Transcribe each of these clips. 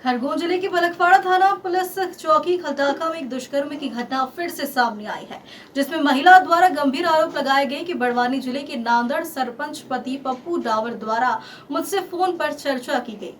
खरगोन जिले की बलकवाड़ा थाना पुलिस चौकी खलटाका में एक दुष्कर्म की घटना फिर से सामने आई है, जिसमें महिला द्वारा गंभीर आरोप लगाए गए कि बड़वानी जिले के नांदड़ सरपंच पति पप्पू डावर द्वारा मुझसे फोन पर चर्चा की गई।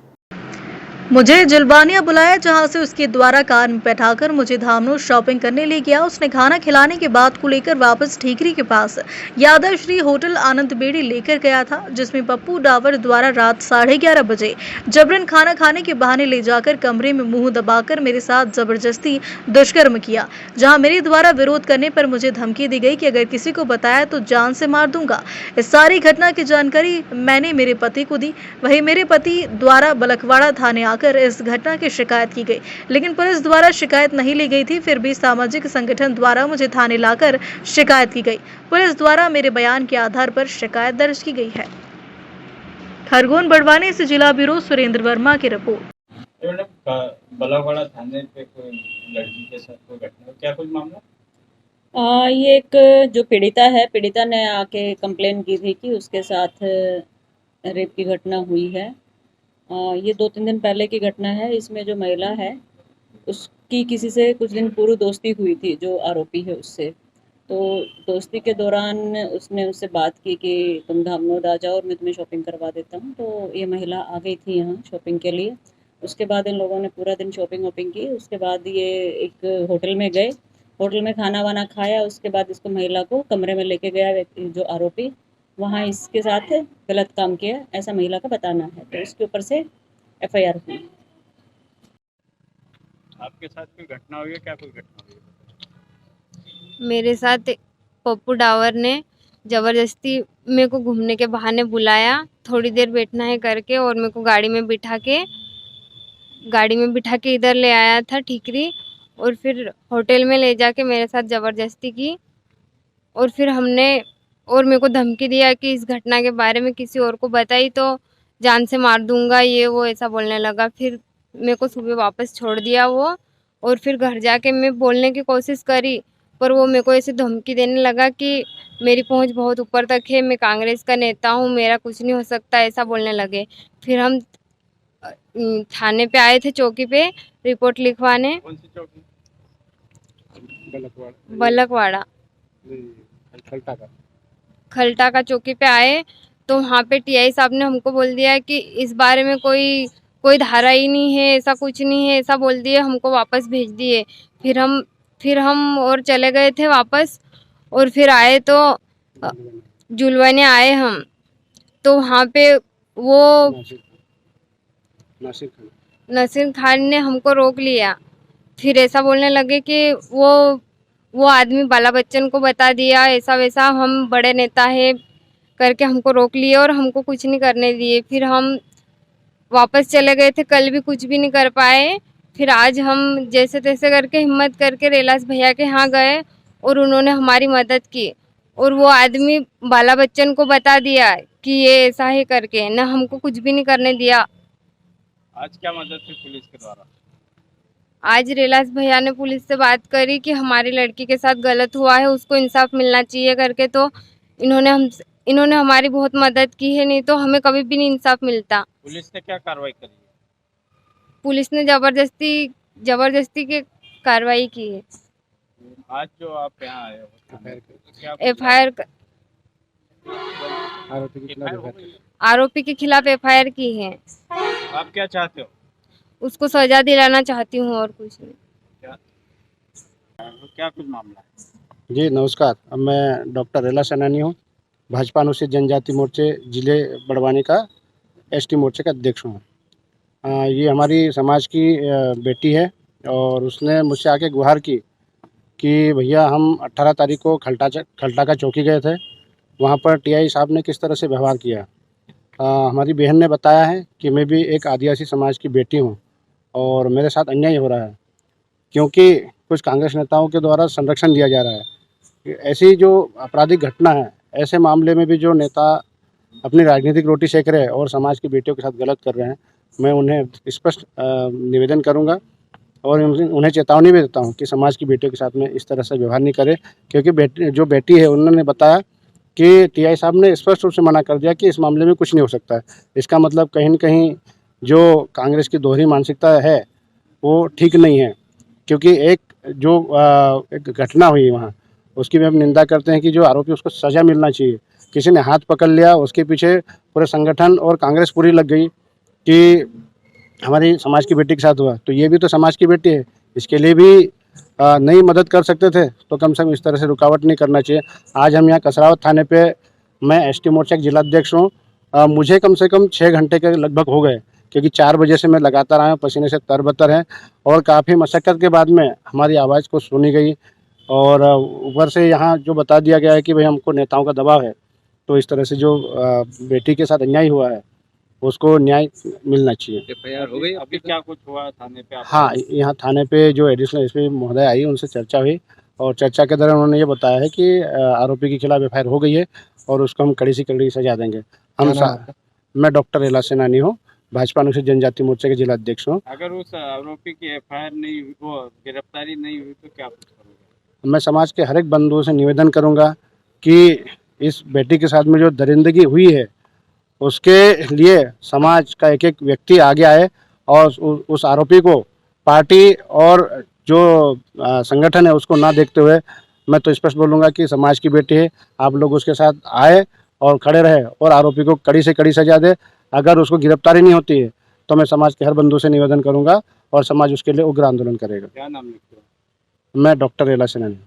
मुझे जुलबानिया बुलाया, जहां से उसके द्वारा कार में बैठाकर मुझे धामनों शॉपिंग करने ले गया। उसने खाना खिलाने के बाद को लेकर वापस ठीकरी के पास यादव श्री होटल आनंद बेड़ी लेकर गया था, जिसमें पप्पू डावर द्वारा रात 11:30 बजे जबरन खाना खाने के बहाने ले जाकर कमरे में मुंह दबाकर मेरे साथ जबरदस्ती दुष्कर्म किया। जहां मेरे द्वारा विरोध करने पर मुझे धमकी दी गई कि अगर किसी को बताया तो जान से मार दूंगा। इस सारी घटना की जानकारी मैंने मेरे पति को दी। वहीं मेरे पति द्वारा बलकवाड़ा थाने कर इस घटना की शिकायत की गई, लेकिन पुलिस द्वारा शिकायत नहीं ली गई थी। फिर भी सामाजिक संगठन द्वारा मुझे थाने लाकर शिकायत की गई। पुलिस द्वारा मेरे बयान के आधार पर शिकायत दर्ज की गई है। खरगोन बड़वानी से जिला ब्यूरो सुरेंद्र वर्मा की रिपोर्ट। बलकवाड़ा थाने पे कोई लड़की के साथ कोई घटना, क्या कुछ मामला? ये एक जो पीड़िता ने आके कंप्लेन की थी कि उसके साथ रेप की घटना हुई है। ये 2-3 दिन पहले की घटना है। इसमें जो महिला है उसकी किसी से कुछ दिन पूर्व दोस्ती हुई थी, जो आरोपी है उससे। तो दोस्ती के दौरान उसने उससे बात की कि तुम धामनोद आ जाओ और मैं तुम्हें शॉपिंग करवा देता हूँ। तो ये महिला आ गई थी यहाँ शॉपिंग के लिए। उसके बाद इन लोगों ने पूरा दिन शॉपिंग वॉपिंग की। उसके बाद ये एक होटल में गए, होटल में खाना वाना खाया। उसके बाद इसको महिला को कमरे में लेके गया जो आरोपी, वहाँ इसके साथ गलत काम किया, ऐसा महिला का बताना है। तो इसके ऊपर से एफआईआर हुई। आपके साथ कोई घटना हुई है? क्या कोई घटना हुई है? मेरे साथ पप्पू डावर ने ज़बरदस्ती मेरे को घूमने के बहाने बुलाया, थोड़ी देर बैठना है करके, और मेरे को गाड़ी में बिठा के इधर ले आया था ठीकरी, और फिर होटल में ले जाके मेरे साथ ज़बरदस्ती की। और फिर मेरे को धमकी दिया कि इस घटना के बारे में किसी और को बताई तो जान से मार दूंगा, ये वो ऐसा बोलने लगा। फिर मेरे को सुबह वापस छोड़ दिया वो, और फिर घर जाके मैं बोलने की कोशिश करी, पर वो मेरे को ऐसे धमकी देने लगा कि मेरी पहुंच बहुत ऊपर तक है, मैं कांग्रेस का नेता हूं, मेरा कुछ नहीं हो सकता, ऐसा बोलने लगे। फिर हम थाने पे आए थे, चौकी पे रिपोर्ट लिखवाने। कौन सी चौकी? बलकवाड़ा खलटाका। खलटाका चौकी पे आए तो वहाँ पे टीआई साहब ने हमको बोल दिया कि इस बारे में कोई धारा ही नहीं है, ऐसा कुछ नहीं है, ऐसा बोल दिए, हमको वापस भेज दिए। फिर हम और चले गए थे वापस, और फिर आए तो जुलवाने आए हम, तो वहाँ पे वो नसीर खान ने हमको रोक लिया। फिर ऐसा बोलने लगे कि वो आदमी बाला बच्चन को बता दिया, ऐसा वैसा, हम बड़े नेता है करके हमको रोक लिए और हमको कुछ नहीं करने दिए। फिर हम वापस चले गए थे, कल भी कुछ भी नहीं कर पाए। फिर आज हम जैसे तैसे करके हिम्मत करके रेलास भैया के यहाँ गए और उन्होंने हमारी मदद की, और वो आदमी बाला बच्चन को बता दिया कि ये ऐसा है करके, न हमको कुछ भी नहीं करने दिया। आज क्या मदद थी पुलिस के द्वारा? आज रेलास भैया ने पुलिस से बात करी कि हमारी लड़की के साथ गलत हुआ है, उसको इंसाफ मिलना चाहिए करके, तो इन्होंने हमारी बहुत मदद की है, नहीं तो हमें कभी भी नहीं इंसाफ मिलता। पुलिस ने क्या कार्रवाई करी है? पुलिस ने जबरदस्ती की कार्रवाई की है। आज जो आप यहाँ आए हो, एफआईआर आरोपी के खिलाफ एफआईआर की है। आप क्या चाहते हो? उसको सजा दिलाना चाहती हूँ, और कुछ नहीं। क्या कुछ मामला है? जी नमस्कार, मैं डॉक्टर रेला सैनानी हूँ, भाजपा अनुसूचित जनजाति मोर्चे जिले बड़वानी का एसटी मोर्चे का अध्यक्ष हूँ। ये हमारी समाज की बेटी है, और उसने मुझसे आके गुहार की कि भैया हम 18 तारीख को खलटाका चौकी गए थे, वहाँ पर टीआई साहब ने किस तरह से व्यवहार किया। हमारी बहन ने बताया है कि मैं भी एक आदिवासी समाज की बेटी हूँ और मेरे साथ अन्याय हो रहा है, क्योंकि कुछ कांग्रेस नेताओं के द्वारा संरक्षण दिया जा रहा है। ऐसी जो आपराधिक घटना है, ऐसे मामले में भी जो नेता अपनी राजनीतिक रोटी सेक रहे हैं और समाज की बेटियों के साथ गलत कर रहे हैं, मैं उन्हें स्पष्ट निवेदन करूंगा और उन्हें चेतावनी भी देता हूं कि समाज की बेटियों के साथ में इस तरह से व्यवहार नहीं करें, क्योंकि जो बेटी है उन्होंने बताया कि टीआई साहब ने स्पष्ट रूप से मना कर दिया कि इस मामले में कुछ नहीं हो सकता है। इसका मतलब कहीं न कहीं जो कांग्रेस की दोहरी मानसिकता है वो ठीक नहीं है, क्योंकि एक घटना हुई वहाँ, उसकी भी हम निंदा करते हैं कि जो आरोपी उसको सज़ा मिलना चाहिए। किसी ने हाथ पकड़ लिया, उसके पीछे पूरे संगठन और कांग्रेस पूरी लग गई कि हमारी समाज की बेटी के साथ हुआ, तो ये भी तो समाज की बेटी है, इसके लिए भी नहीं मदद कर सकते थे, तो कम से कम इस तरह से रुकावट नहीं करना चाहिए। आज हम यहाँ कसरावत थाने पे, मैं एसटी मोर्चा के जिलाध्यक्ष हूँ, मुझे कम से कम 6 घंटे के लगभग हो गए, क्योंकि 4 बजे से मैं लगातार आया हूँ, पसीने से तरबतर है और काफ़ी मशक्क़त के बाद में हमारी आवाज़ को सुनी गई। और ऊपर से यहाँ जो बता दिया गया है कि भाई हमको नेताओं का दबाव है, तो इस तरह से जो बेटी के साथ अन्याय हुआ है उसको न्याय मिलना चाहिए। एफआईआर हो गई? अभी क्या कुछ हुआ थाने पे? हाँ, यहाँ थाने पे जो एडिशनल एसपी महोदय आई, उनसे चर्चा हुई और चर्चा के दौरान उन्होंने ये बताया है कि आरोपी के खिलाफ एफआईआर हो गई है और उसको हम कड़ी से कड़ी सजा देंगे। मैं डॉक्टर एला सेनानी हूँ, भाजपा अनुसूचित जनजाति मोर्चे के जिलाध्यक्ष हूँ। अगर उस आरोपी की एफआईआर नहीं हुई, वो गिरफ्तारी नहीं हुई, तो क्या कुछ करोगे? मैं समाज के हर एक बंधुओं से निवेदन करूँगा कि इस बेटी के साथ में जो दरिंदगी हुई है उसके लिए समाज का एक एक व्यक्ति आगे आए और उस आरोपी को पार्टी और जो संगठन है उसको ना देखते हुए, मैं तो स्पष्ट बोलूँगा कि समाज की बेटी है, आप लोग उसके साथ आए और खड़े रहे और आरोपी को कड़ी से कड़ी सजा दे। अगर उसको गिरफ्तारी नहीं होती है तो मैं समाज के हर बंधु से निवेदन करूँगा और समाज उसके लिए उग्र आंदोलन करेगा। क्या नाम लिखते हो? मैं डॉक्टर एला सेनानी।